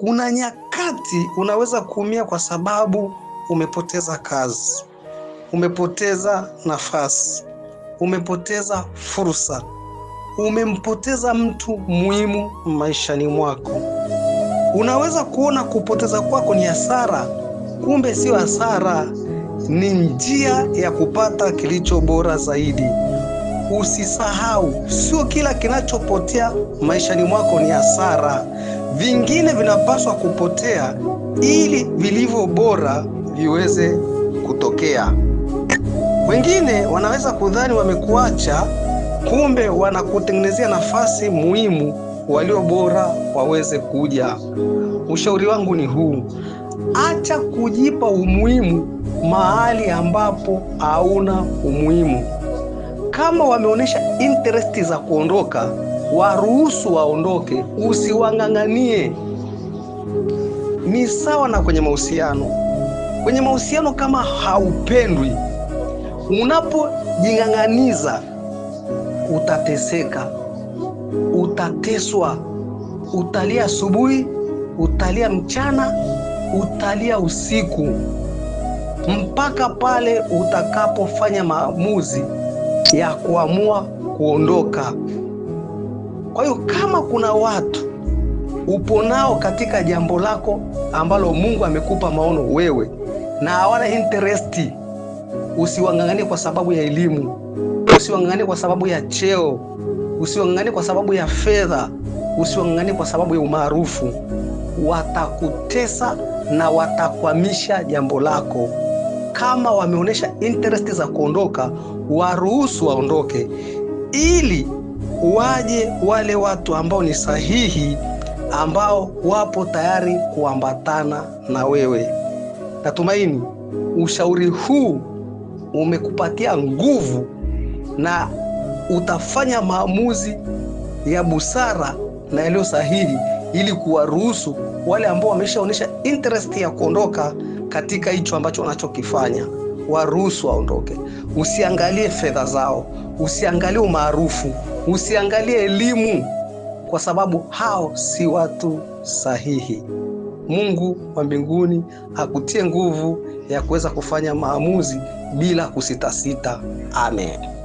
Kuna nyakati unaweza kuumia kwa sababu umepoteza kazi, umepoteza nafasi, umepoteza fursa, umempoteza mtu muhimu maishani mwako. Unaweza kuona kupoteza kwako ni hasara, kumbe sio hasara, ni njia ya kupata kilicho bora zaidi. Usisahau, sio kila kinachopotea maishani mwako ni hasara. Vingine vinapaswa kupotea ili vilivyo bora viweze kutokea. Wengine wanaweza kudhani wamekuacha, kumbe wanakutengenezea nafasi muhimu walio bora waweze kuja. Ushauri wangu ni huu: acha kujipa umuhimu mahali ambapo hauna umuhimu. Kama wameonyesha interest za kuondoka, waruhusu waondoke, usiwang'ang'anie. Ni sawa na kwenye mahusiano. Kwenye mahusiano kama haupendwi, unapojing'ang'aniza utateseka, utateswa, utalia asubuhi, utalia mchana, utalia usiku, mpaka pale utakapofanya maamuzi ya kuamua kuondoka. Kwa hiyo kama kuna watu upo nao katika jambo lako ambalo Mungu amekupa maono wewe na hawana interest, usiwang'ang'anie kwa sababu ya elimu, usiwang'ang'anie kwa sababu ya cheo, usiwang'ang'anie kwa sababu ya fedha, usiwang'ang'anie kwa sababu ya umaarufu. Watakutesa na watakwamisha jambo lako. Kama wameonyesha interest za kuondoka, waruhusu waondoke, ili waje wale watu ambao ni sahihi, ambao wapo tayari kuambatana na wewe. Natumaini ushauri huu umekupatia nguvu na utafanya maamuzi ya busara na yaliyo sahihi, ili kuwaruhusu wale ambao wameshaonyesha interest ya kuondoka katika hicho ambacho wanachokifanya. Waruhusu waondoke. Usiangalie fedha zao, usiangalie umaarufu, usiangalie elimu, kwa sababu hao si watu sahihi. Mungu wa mbinguni akutie nguvu ya kuweza kufanya maamuzi bila kusitasita. Amen.